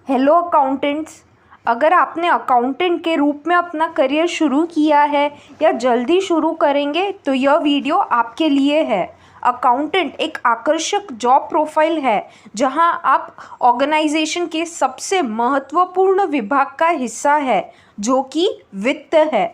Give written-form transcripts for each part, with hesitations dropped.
Hello accountants. अगर आपने accountant के रूप में अपना करियर शुरू किया है या जल्दी शुरू करेंगे तो यह वीडियो आपके लिए है। अकाउंटेंट एक आकर्षक जॉब प्रोफाइल है जहां आप ऑर्गेनाइजेशन के सबसे महत्वपूर्ण विभाग का हिस्सा है जो कि वित्त है।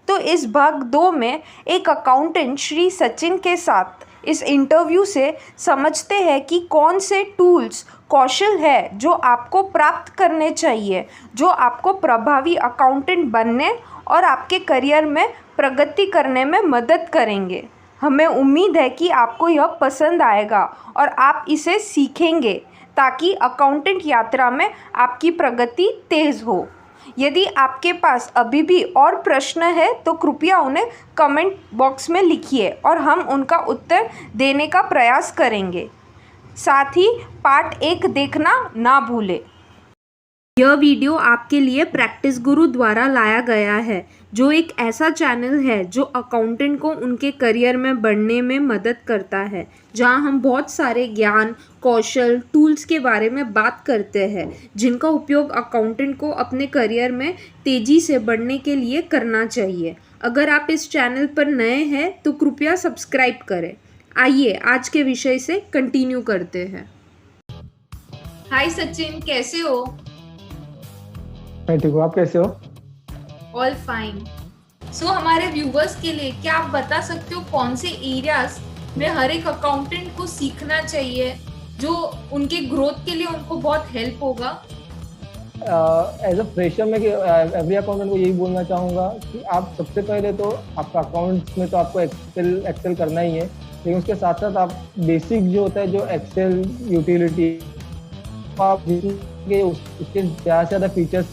तो इस भाग 2 में एक अकाउंटेंट श्री सचिन के साथ इस इंटरव्यू से समझते हैं कि कौन से टूल्स कौशल है जो आपको प्राप्त करने चाहिए, जो आपको प्रभावी अकाउंटेंट बनने और आपके करियर में प्रगति करने में मदद करेंगे। हमें उम्मीद है कि आपको यह पसंद आएगा और आप इसे सीखेंगे ताकि अकाउंटेंट यात्रा में आपकी प्रगति तेज़ हो। यदि आपके पास अभी भी और प्रश्न है तो कृपया उन्हें कमेंट बॉक्स में लिखिए और हम उनका उत्तर देने का प्रयास करेंगे। साथ ही पार्ट 1 देखना ना भूलें। यह वीडियो आपके लिए प्रैक्टिस गुरु द्वारा लाया गया है, जो एक ऐसा चैनल है जो अकाउंटेंट को उनके करियर में बढ़ने में मदद करता है, जहां हम बहुत सारे ज्ञान, कौशल, टूल्स के बारे में बात करते हैं जिनका उपयोग अकाउंटेंट को अपने करियर में तेज़ी से बढ़ने के लिए करना चाहिए। अगर आप इस चैनल पर नए हैं तो कृपया सब्सक्राइब करें। आइए आज के विषय से कंटिन्यू करते हैं। हाय सचिन, कैसे हो? मैं ठीक हूँ। आप कैसे हो? All fine. सो हमारे व्यूवर्स के लिए क्या आप बता सकते हो कौन से एरियाज में हर एक अकाउंटेंट को सीखना चाहिए जो उनके ग्रोथ के लिए उनको बहुत हेल्प होगा? एज अ फ्रेशर में एवरी अकाउंटेंट को यही बोलना चाहूँगा कि आप सबसे पहले तो आपका अकाउंट्स में तो आपको एक्सेल करना ही है, लेकिन उसके साथ साथ आप बेसिक जो होता है जो एक्सेल यूटिलिटी आप उसके ज़्यादा से ज़्यादा फीचर्स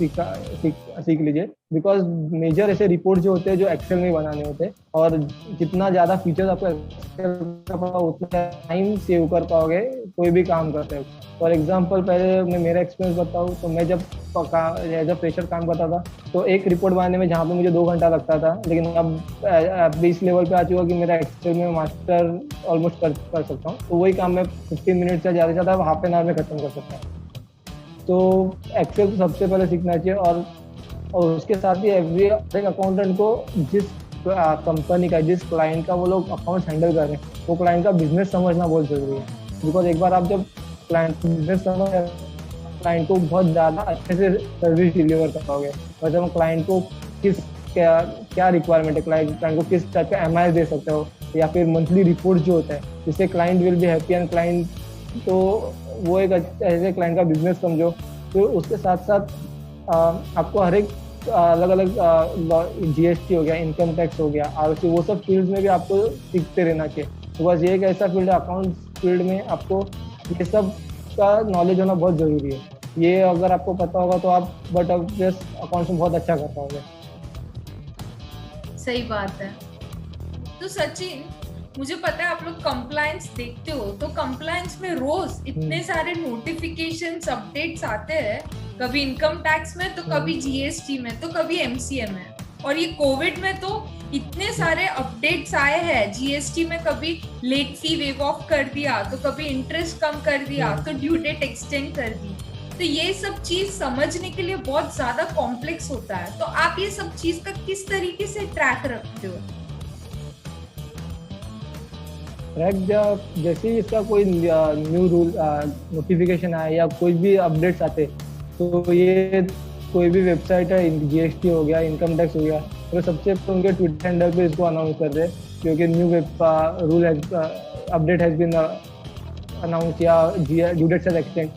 सीख लीजिए। बिकॉज मेजर ऐसे रिपोर्ट जो होते हैं जो एक्सेल में बनाने होते हैं, और जितना ज़्यादा फीचर्स आपको एक्सेल का पता उतना टाइम सेव कर पाओगे कोई भी काम करते हो। फॉर एग्जांपल पहले मैं मेरा एक्सपीरियंस बताऊँ तो मैं जब एज अ फ्रेशर काम करता था तो एक रिपोर्ट बनाने में जहाँ पे मुझे 2 घंटा लगता था, लेकिन अब इस लेवल पे आ चुका कि मेरा एक्सेल में मास्टर ऑलमोस्ट कर सकता हूँ। तो वही काम मैं 15 मिनट से ज़्यादा से ज़्यादा हाफ एन आवर में ख़त्म कर सकता हूँ। तो एक्सेल को सबसे पहले सीखना चाहिए। और उसके साथ ही एक अकाउंटेंट को जिस कंपनी का, जिस क्लाइंट का वो लोग अकाउंट हैंडल कर रहे हैं, वो क्लाइंट का बिजनेस समझना बहुत जरूरी है। बिकॉज एक बार आप जब क्लाइंट बिजनेस समझ क्लाइंट को बहुत ज़्यादा अच्छे से सर्विस डिलीवर कर पाओगे। मतलब हम क्लाइंट को क्या रिक्वायरमेंट है, क्लाइंट को किस टाइप का एमआई दे सकते हो, या फिर मंथली रिपोर्ट जो होता है जिससे client will be happy and client, तो वो एक ऐसे क्लाइंट का बिजनेस समझो। फिर उसके साथ साथ आपको हर एक अलग अलग जीएसटी हो गया, इनकम टैक्स हो गया, आरओसी, वो सब फील्ड में भी आपको सीखते रहना चाहिए। तो बस ये एक ऐसा फील्ड है अकाउंट फील्ड में, आपको ये सब का नॉलेज होना बहुत ज़रूरी है। ये अगर आपको पता होगा तो आप जस्ट अकाउंट्स में बहुत अच्छा कर पाओगे। सही बात है। तो सचिन, मुझे पता है आप लोग कंप्लायंस देखते हो, तो कंप्लायंस में रोज इतने सारे नोटिफिकेशंस, अपडेट्स आते हैं, कभी इनकम टैक्स में तो कभी जीएसटी में तो कभी एमसीए में। और ये कोविड में तो इतने सारे अपडेट्स आए हैं। जीएसटी में कभी लेट फी वेव ऑफ कर दिया, तो कभी इंटरेस्ट कम कर दिया, तो ड्यू डेट एक्सटेंड कर दी। तो ये सब चीज समझने के लिए बहुत ज्यादा कॉम्प्लेक्स होता है। तो आप ये सब चीज का किस तरीके से ट्रैक रखते हो? जैसे ही इसका कोई न्यू रूल नोटिफिकेशन आए या कोई भी अपडेट्स आते, तो ये कोई भी वेबसाइट है, जीएसटी हो गया, इनकम टैक्स हो गया, तो सबसे पहले उनके ट्विटर हैंडल पे इसको अनाउंस कर दे क्योंकि new rule update has been announce या ड्यू डेट हैज एक्सटेंड।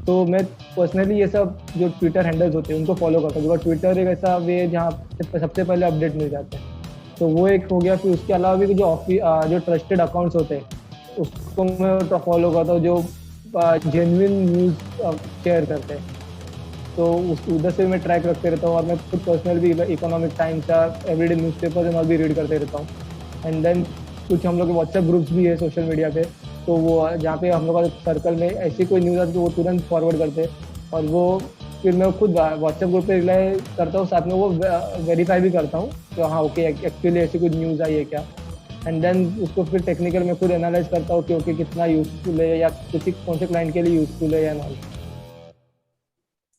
तो मैं पर्सनली ये सब जो ट्विटर हैंडल्स होते हैं उनको फॉलो करता हूँ, बिकॉज ट्विटर एक ऐसा वे जहाँ सबसे पहले अपडेट मिल जाते हैं। तो वो एक हो गया। फिर उसके अलावा भी जो ट्रस्टेड अकाउंट्स होते हैं उसको मैं फॉलो करता हूँ, जो जेन्युइन न्यूज़ शेयर करते हैं, तो उधर से मैं ट्रैक रखते रहता हूँ। और मैं खुद पर्सनल भी इकोनॉमिक टाइम्स या एवरीडे न्यूज़पेपर्स और भी रीड करते रहता हूँ। एंड देन कुछ हम लोग के व्हाट्सएप ग्रुप्स भी है सोशल मीडिया पे, तो वो जहाँ पे हम लोग का सर्कल में ऐसी कोई न्यूज़ आती है तो वो तुरंत फॉरवर्ड करते हैं, और वो फिर मैं खुद व्हाट्सएप ग्रुप पे रिप्लाई करता हूँ, साथ में वो वेरीफाई भी करता हूँ तो हाँ ओके एक्चुअली ऐसी कुछ न्यूज़ आई है क्या। एंड देन उसको फिर टेक्निकल में खुद एनालाइज करता हूँ कि ओके कितना यूजफुल है या किसी कौन से क्लाइंट के लिए यूजफुल है या नॉट।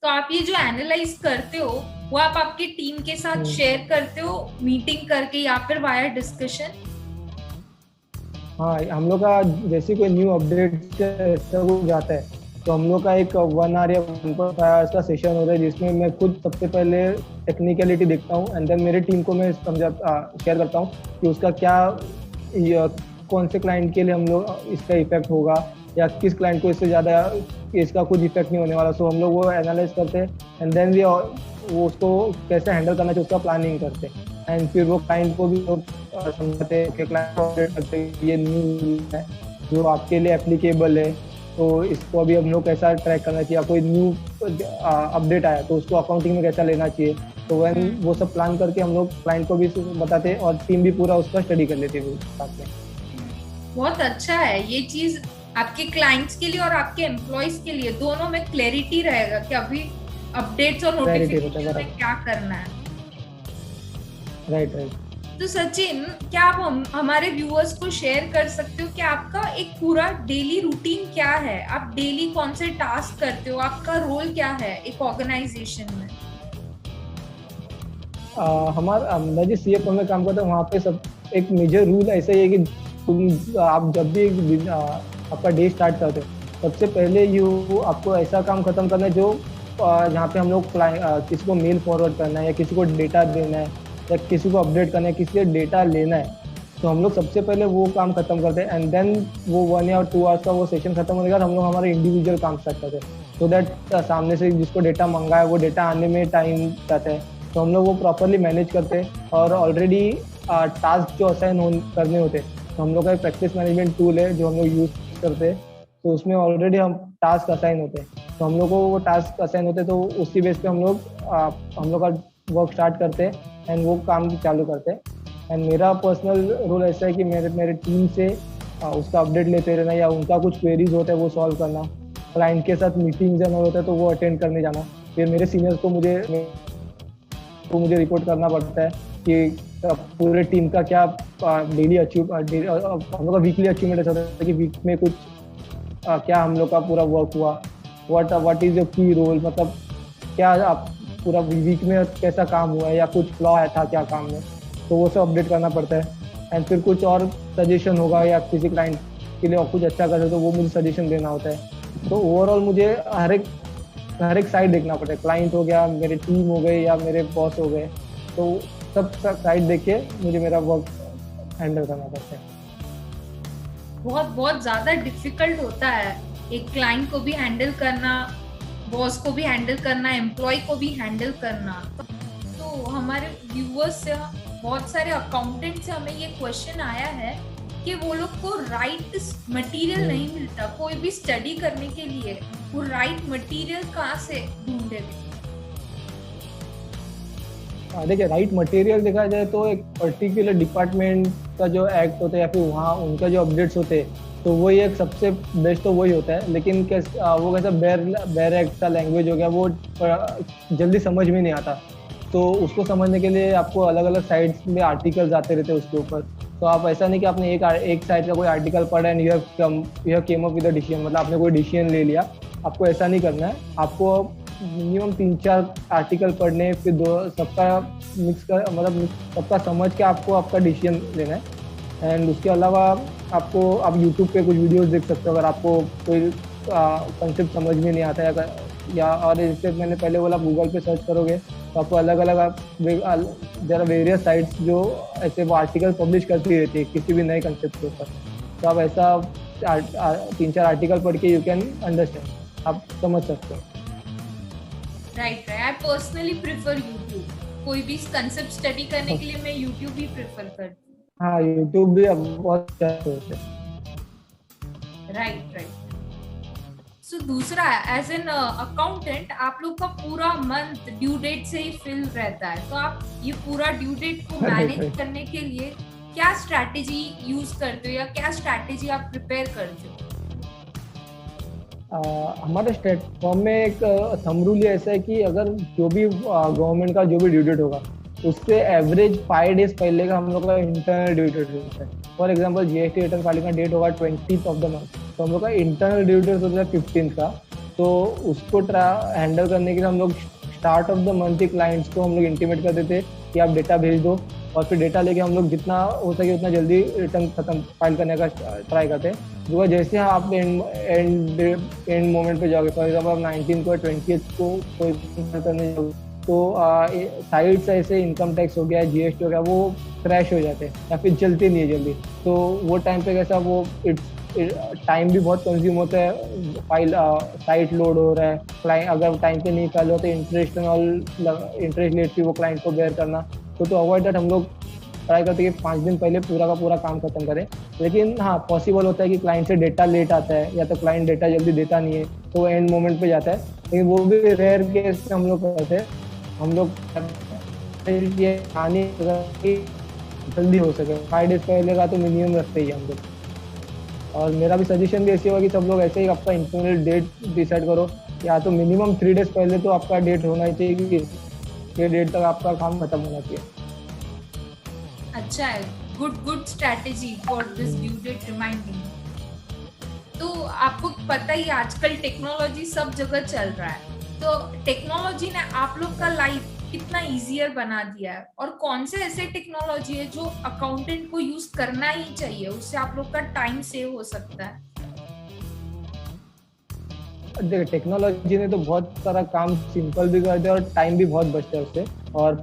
तो आप ये जो एनालाइज करते हो वो आप आपकी टीम के साथ शेयर करते हो मीटिंग करके या फिर वाया डिस्कशन? हाँ, हम लोग का जैसे कोई न्यू अपडेट ऐसा कुछ जाता है तो हम लोग का एक 1 आवर या 1.5 आवर्स का सेशन होता है जिसमें मैं खुद सबसे पहले टेक्निकलिटी देखता हूँ एंड देन मेरे टीम को मैं शेयर करता हूँ कि उसका क्या कौन से क्लाइंट के लिए हम लोग इसका इफेक्ट होगा या किस क्लाइंट को इससे ज़्यादा इसका कुछ इफेक्ट नहीं होने वाला। सो हम लोग वो एनालाइज करते हैं एंड देन वो उसको कैसे हैंडल करना चाहिए उसका प्लानिंग करते हैं एंड फिर वो क्लाइंट को भी लोग समझाते हैं कि क्लाइंट को अपडेट करते हैं ये न्यू है जो आपके लिए एप्लीकेबल है, तो इसको अभी हम लोग कैसा ट्रैक करना चाहिए, कोई न्यू अपडेट आया तो उसको अकाउंटिंग में कैसा लेना चाहिए। तो वैन वो सब प्लान करके हम लोग क्लाइंट को भी बताते हैं और टीम भी पूरा उसका स्टडी कर लेती है साथ में। बहुत अच्छा है ये चीज, आपके क्लाइंट्स के लिए और आपके एम्प्लॉयज के लिए दोनों में क्लैरिटी रहेगा कि अभी अपडेट्स और नोटिफिकेशन में क्या करना है। राइट। तो सचिन, क्या आप हमारे व्यूअर्स को शेयर कर सकते हो कि आपका एक पूरा डेली रूटीन क्या है? आप डेली कौन से टास्क करते हो? आपका रोल क्या है एक ऑर्गेनाइजेशन में? मैं जिस CFO में काम करता हूँ वहाँ पे सब एक मेजर रूल ऐसा ही है कि आप जब भी आपका डे स्टार्ट करते हो सबसे पहले आपको ऐसा काम खत्म करना है जो जहाँ पे हम लोग किसी को मेल फॉरवर्ड करना है या किसी को डेटा देना है या किसी को अपडेट करना है, किसी से डेटा लेना है, तो हम लोग सबसे पहले वो काम खत्म करते हैं एंड देन वो 1 या 2 आवर्स का वो सेशन खत्म होने के बाद हम लोग हमारा इंडिविजुअल काम स्टार्ट करते हैं सो दैट सामने से जिसको डेटा मंगा है वो डेटा आने में टाइम जाता है। तो हम लोग वो प्रॉपरली मैनेज करते हैं और ऑलरेडी टास्क जो असाइन करने होते हैं तो हम लोग का एक प्रैक्टिस मैनेजमेंट टूल है जो हम लोग यूज़ करते हैं, तो उसमें ऑलरेडी हम टास्क असाइन होते हैं तो हम लोग को वो टास्क असाइन होते हैं तो उसी बेस पे हम लोग का वर्क स्टार्ट करते हैं एंड वो काम चालू करते हैं। एंड मेरा पर्सनल रोल ऐसा है कि मेरे टीम से उसका अपडेट लेते रहना या उनका कुछ क्वेरीज होता है वो सॉल्व करना, क्लाइंट के साथ मीटिंग जाना होता है तो वो अटेंड करने जाना, फिर मेरे सीनियर्स को मुझे रिपोर्ट करना पड़ता है कि पूरे टीम का क्या डेली हम लोग का वीकली अचीवमेंट ऐसा होता है कि वीक में कुछ क्या हम लोग का पूरा वर्क हुआ, व्हाट इज योर की रोल, मतलब क्या आप पूरा वीक में कैसा काम हुआ है या कुछ फ्लॉ आया था क्या काम में, तो वो सब अपडेट करना पड़ता है। एंड फिर कुछ और सजेशन होगा या किसी क्लाइंट के लिए और कुछ अच्छा कर तो वो मुझे सजेशन देना होता है। तो ओवरऑल मुझे हर एक साइड देखना पड़ता है, क्लाइंट हो गया, मेरे टीम हो गए या मेरे बॉस हो गए, तो सब साइड देख के मुझे मेरा वर्क हैंडल करना पड़ता है। बहुत ज़्यादा डिफिकल्ट होता है एक क्लाइंट को भी हैंडल करना, बॉस को भी हैंडल करना, एम्प्लॉय को भी हैंडल करना। तो हमारे व्यूअर्स से, बहुत सारे अकाउंटेंट से हमें ये क्वेश्चन आया है कि वो लोग को राइट मटेरियल नहीं मिलता कोई भी स्टडी करने के लिए, वो राइट मटेरियल कहाँ से ढूंढे? देखिए, राइट मटेरियल देखा जाए तो एक पर्टिकुलर डिपार्टमेंट का जो एक्ट होता है या फिर वहाँ उनका जो अपडेट्स होते हैं तो वही एक सबसे बेस्ट तो वही होता है। लेकिन वो कैसा बेर एक्ट का लैंग्वेज हो गया वो जल्दी समझ में नहीं आता, तो उसको समझने के लिए आपको अलग अलग साइट्स में आर्टिकल्स आते रहते हैं उसके ऊपर। तो आप ऐसा नहीं कि आपने एक साइड का कोई आर्टिकल पढ़ा and you have came up with a decision, मतलब आपने कोई डिसीजन ले लिया। आपको ऐसा नहीं करना है, आपको मिनिमम 3-4 आर्टिकल पढ़ने, फिर सबका मिक्स कर, मतलब सबका समझ के आपको आपका डिसीजन लेना है। एंड उसके अलावा आप यूट्यूब पे कुछ वीडियोस देख सकते हो अगर आपको कोई कंसेप्ट समझ में नहीं आता है, या और जैसे मैंने पहले बोला गूगल पे सर्च करोगे तो आपको अलग अलग जरा वेरियस साइट्स जो ऐसे वो आर्टिकल पब्लिश करती रहती है किसी भी नए कंसेप्ट के ऊपर। तो आप ऐसा 3-4 आर्टिकल पढ़ के यू कैन अंडरस्टैंड, आप समझ सकते हो। Right, I personally prefer YouTube. कोई भी कंसेप्ट स्टडी करने के लिए मैं यूट्यूब ही प्रेफर करती हूँ। हाँ, यूट्यूब भी अब बहुत अच्छा होता है। राइट। सो दूसरा, एज एन अकाउंटेंट आप लोग का पूरा मंथ ड्यू डेट से ही फिल रहता है, तो आप ये पूरा ड्यू डेट को मैनेज करने के लिए क्या स्ट्रैटेजी यूज करते हो या क्या स्ट्रैटेजी आप प्रिपेयर करते हो? हमारे प्लेटफॉर्म में एक थंब रूल ऐसा है कि अगर जो भी गवर्नमेंट का जो भी ड्यू डेट होगा उससे एवरेज 5 डेज पहले का हम लोग का इंटरनल ड्यू डेट होता है। For example GST return filing का डेट होगा 20th ऑफ द मंथ, तो हम लोग का इंटरनल ड्यू डेट होता है 15th का। तो उसको हैंडल करने के लिए हम लोग start of the month he clients को हम लोग इंटीमेट करते थे कि आप डेटा भेज दो, और फिर डेटा लेके हम लोग जितना हो सके उतना जल्दी रिटर्न खत्म फाइल करने का ट्राई करते हैं। बिकॉज जैसे आप एंड मोमेंट पे जाओगे, फॉर एग्जाम्पल आप 19 को 20th को कोई करने जाओगे, तो साइट्स ऐसे इनकम टैक्स हो गया, जीएसटी हो गया, वो क्रैश हो जाते हैं या फिर चलते नहीं है जल्दी। तो वो टाइम पे कैसा वो टाइम भी बहुत कंज्यूम होता है, फाइल साइट लोड हो रहा है, क्लाइंट अगर टाइम पे नहीं कर लो तो interest and all interest late भी वो क्लाइंट को बेयर करना। तो अवॉइड दैट हम लोग ट्राई करते हैं कि 5 दिन पहले पूरा का पूरा काम खत्म करें। लेकिन हाँ, पॉसिबल होता है कि क्लाइंट से डेटा लेट आता है या तो क्लाइंट डेटा जल्दी देता नहीं है तो वो एंड मोमेंट पे जाता है, लेकिन वो भी रेयर केस में हम लोग करते हैं। हम लोग ये आने जल्दी हो सके 5 डेज पहले का तो मिनिमम रखते ही हम लोग। और मेरा भी सजेशन भी ऐसी होगा कि सब लोग ऐसे ही आपका इंटरनल डेट डिसाइड करो, या तो मिनिमम 3 डेज पहले तो आपका डेट होना ही चाहिए कि ये डेट तक आपका काम खत्म होना चाहिए। अच्छा है, good strategy for this due date reminding. तो आपको पता ही आजकल टेक्नोलॉजी सब जगह चल रहा है, तो टेक्नोलॉजी ने आप लोग का लाइफ कितना इजियर बना दिया है, और कौन से ऐसे टेक्नोलॉजी है जो अकाउंटेंट को यूज करना ही चाहिए, उससे आप लोग का टाइम सेव हो सकता है? देखिए, टेक्नोलॉजी ने तो बहुत सारा काम सिंपल भी कर दिया और टाइम भी बहुत बचता है उससे। और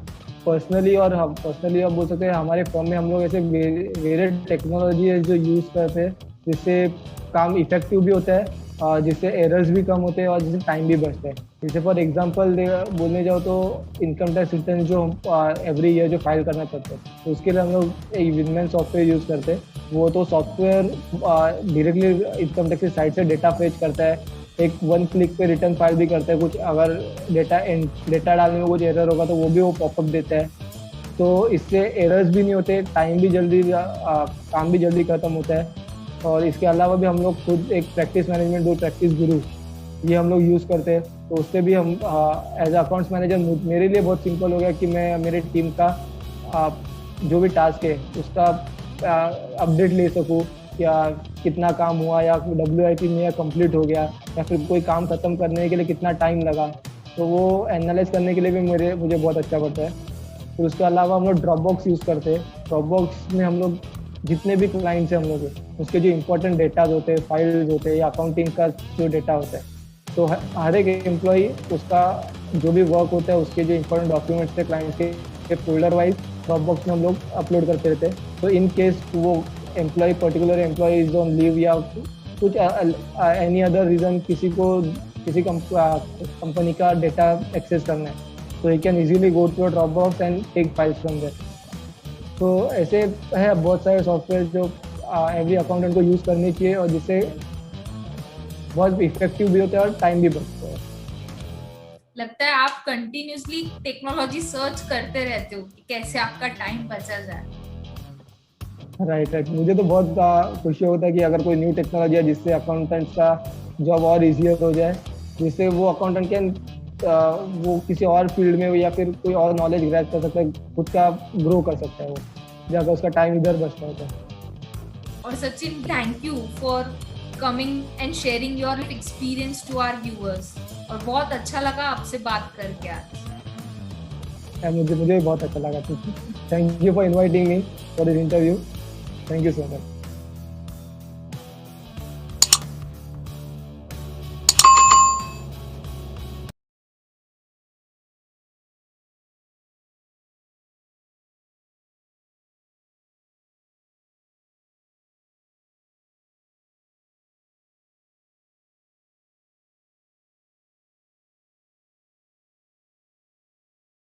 पर्सनली अब बोल सकते हैं हमारे फर्म में हम लोग ऐसे वेरियड टेक्नोलॉजी है जो यूज़ करते हैं, जिससे काम इफेक्टिव भी होता है, जिससे एरर्स भी कम होते हैं और जिससे टाइम भी बचता है। जैसे फॉर एग्जांपल बोलने जाओ तो इनकम टैक्स रिटर्न जो एवरी ईयर जो फाइल करना पड़ता है, तो उसके लिए हम लोग एक विनमैन सॉफ्टवेयर यूज़ करते हैं। वो तो सॉफ्टवेयर डायरेक्टली इनकम टैक्स की साइट से डेटा फेच करता है, एक 1 क्लिक पे रिटर्न फाइल भी करता है। कुछ अगर डेटा डालने में कुछ एरर होगा तो वो भी वो पॉपअप देता है। तो इससे एरर्स भी नहीं होते, टाइम भी जल्दी काम भी जल्दी खत्म होता है। और इसके अलावा भी हम लोग खुद एक प्रैक्टिस मैनेजमेंट टूल प्रैक्टिस गुरु ये हम लोग यूज़ करते हैं। तो उससे भी हम एज अकाउंट्स मैनेजर मेरे लिए बहुत सिंपल हो गया कि मैं मेरे टीम का जो भी टास्क है उसका अपडेट ले सकूँ, या कितना काम हुआ, या WIP में कंप्लीट हो गया, या फिर कोई काम खत्म करने के लिए कितना टाइम लगा, तो वो एनालाइज करने के लिए भी मुझे बहुत अच्छा पड़ता है। फिर उसके अलावा हम लोग ड्रॉपबॉक्स यूज़ करते हैं। ड्रॉपबॉक्स में हम लोग जितने भी क्लाइंट्स हैं हम लोग उसके जो इंपॉर्टेंट डेटाज होते हैं, फाइल्स होते हैं, या अकाउंटिंग का जो डेटा होता है, तो हर एक एम्प्लॉई उसका जो भी वर्क होता है उसके जो इंपॉर्टेंट डॉक्यूमेंट्स थे क्लाइंट के फोल्डर वाइज ड्रॉपबॉक्स में हम लोग अपलोड करते रहते हैं। तो इन केस वो particular employ is on leave या कुछ एनी अदर रीज़न किसी कंपनी का डेटा एक्सेस करना है, तो you can easily go to Dropbox and take files from there. तो ऐसे है बहुत सारे सॉफ्टवेयर जो एवरी अकाउंटेंट को यूज़ करनी चाहिए, और जिससे बहुत इफेक्टिव भी होता है और टाइम भी बचता है। लगता है आप कंटिन्यूसली टेक्नोलॉजी सर्च करते रहते हो कि कैसे आपका टाइम बचा जाए। राइट। मुझे तो बहुत खुशी होता है कि अगर कोई न्यू टेक्नोलॉजी है जिससे अकाउंटेंट्स का जॉब और इजियर हो जाए, जिससे वो अकाउंटेंट के वो किसी और फील्ड में या फिर कोई और नॉलेज ग्रैब कर सकता है, खुद का ग्रो कर सकता है वो, जाकर उसका टाइम इधर बचता होता है। और Sachin, thank you for coming and sharing your experience to our viewers, और बहुत अच्छा लगा आपसे बात करके आज। मुझे भी बहुत अच्छा लगा। Thank you for inviting me for this interview. Thank you so much.